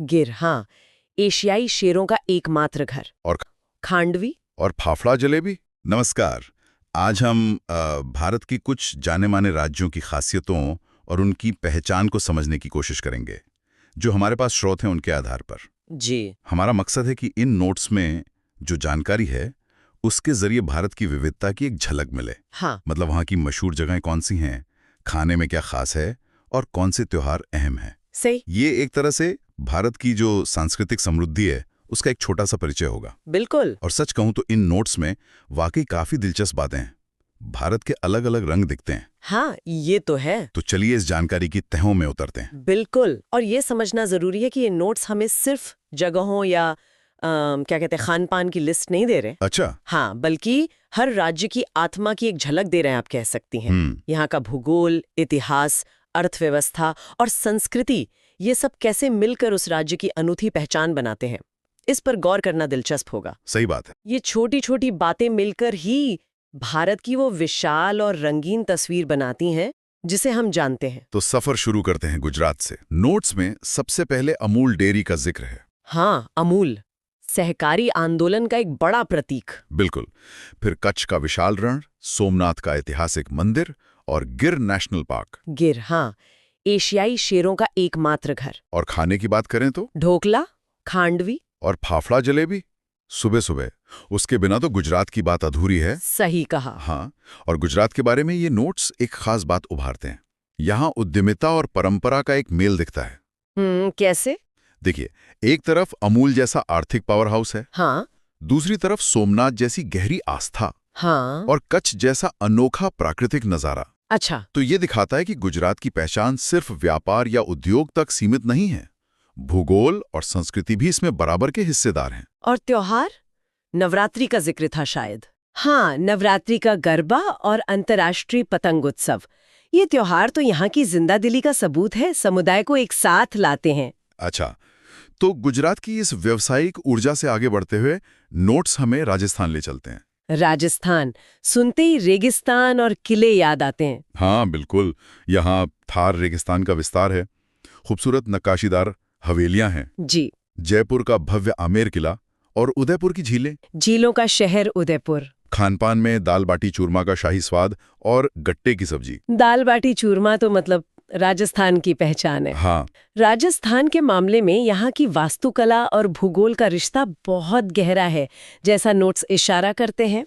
गिर, हाँ, एशियाई शेरों का एकमात्र घर। और खांडवी और फाफड़ा जलेबी। नमस्कार। आज हम भारत की कुछ जाने माने राज्यों की खासियतों और उनकी पहचान को समझने की कोशिश करेंगे, जो हमारे पास स्रोत हैं उनके आधार पर। जी। हमारा मकसद है कि इन नोट्स में जो जानकारी है उसके जरिए भारत की विविधता की एक झलक मिले। हाँ। मतलब वहाँ की मशहूर जगहें कौन सी हैं, खाने में क्या खास है और कौन से त्योहार अहम हैं। सही। ये एक तरह से भारत की जो सांस्कृतिक समृद्धि है उसका एक छोटा सा परिचय होगा। बिल्कुल। और सच कहूं तो इन नोट्स में वाकई काफी दिलचस्प बातें हैं। भारत के अलग अलग रंग दिखते हैं। हाँ, ये तो है। तो चलिए इस जानकारी की तहों में उतरते हैं। बिल्कुल। और ये समझना जरूरी है कि ये नोट्स हमें सिर्फ जगहों या क्या कहते हैं, खान पान की लिस्ट नहीं दे रहे। अच्छा। हाँ, बल्कि हर राज्य की आत्मा की एक झलक दे रहे हैं, आप कह सकती हैं। यहाँ का भूगोल, इतिहास, अर्थव्यवस्था और संस्कृति, ये सब कैसे मिलकर उस राज्य की अनूठी पहचान बनाते हैं, इस पर गौर करना दिलचस्प होगा। सही बात है। ये छोटी छोटी बातें मिलकर ही भारत की वो विशाल और रंगीन तस्वीर बनाती हैं जिसे हम जानते हैं। तो सफर शुरू करते हैं गुजरात से। नोट्स में सबसे पहले अमूल डेयरी का जिक्र है। हाँ, अमूल सहकारी आंदोलन का एक बड़ा प्रतीक। बिल्कुल। फिर कच्छ का विशाल रण, सोमनाथ का ऐतिहासिक मंदिर और गिर नेशनल पार्क। गिर, हाँ, एशियाई शेरों का एकमात्र घर। और खाने की बात करें तो ढोकला, खांडवी और फाफड़ा जलेबी सुबह सुबह, उसके बिना तो गुजरात की बात अधूरी है। सही कहा। हाँ, और गुजरात के बारे में ये नोट्स एक खास बात उभारते हैं। यहाँ उद्यमिता और परंपरा का एक मेल दिखता है। कैसे? देखिए, एक तरफ अमूल जैसा आर्थिक पावर हाउस है। हाँ। दूसरी तरफ सोमनाथ जैसी गहरी आस्था। हाँ। और कच्छ जैसा अनोखा प्राकृतिक नजारा। अच्छा। तो ये दिखाता है कि गुजरात की पहचान सिर्फ व्यापार या उद्योग तक सीमित नहीं है। भूगोल और संस्कृति भी इसमें बराबर के हिस्सेदार हैं। और त्योहार? नवरात्रि का जिक्र था शायद। हाँ, नवरात्रि का गरबा और अंतर्राष्ट्रीय पतंग उत्सव, ये त्योहार तो यहाँ की जिंदादिली का सबूत है, समुदाय को एक साथ लाते हैं। अच्छा, तो गुजरात की इस व्यावसायिक ऊर्जा से आगे बढ़ते हुए नोट्स हमें राजस्थान ले चलते हैं। राजस्थान सुनते ही रेगिस्तान और किले याद आते हैं। हाँ बिल्कुल, यहाँ थार रेगिस्तान का विस्तार है। खूबसूरत नक्काशीदार हवेलियां हैं। जी। जयपुर का भव्य आमेर किला और उदयपुर की झीलें। झीलों का शहर उदयपुर। खानपान में दाल बाटी चूरमा का शाही स्वाद और गट्टे की सब्जी। दाल बाटी चूरमा तो मतलब राजस्थान की पहचान है। हाँ। राजस्थान के मामले में यहाँ की वास्तुकला और भूगोल का रिश्ता बहुत गहरा है, जैसा नोट्स इशारा करते हैं।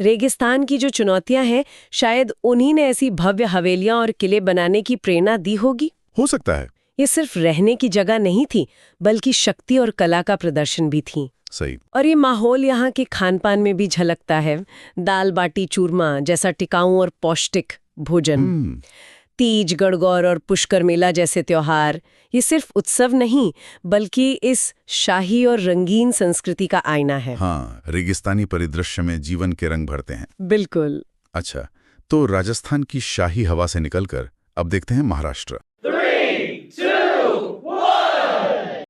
रेगिस्तान की जो चुनौतियां हैं, शायद उन्हीं ने ऐसी भव्य हवेलियां और किले बनाने की प्रेरणा दी होगी। हो सकता है। ये सिर्फ रहने की जगह नहीं थी, बल्कि शक्ति और कला का प्रदर्शन भी थी। सही। और ये माहौल यहाँ के खानपान में भी झलकता है। दाल बाटी चूरमा जैसा टिकाऊ और पौष्टिक भोजन, तीज, गणगौर और पुष्कर मेला जैसे त्योहार, ये सिर्फ उत्सव नहीं बल्कि इस शाही और रंगीन संस्कृति का आईना है। हाँ, रेगिस्तानी परिदृश्य में जीवन के रंग भरते हैं। बिल्कुल। अच्छा, तो राजस्थान की शाही हवा से निकलकर अब देखते हैं महाराष्ट्र।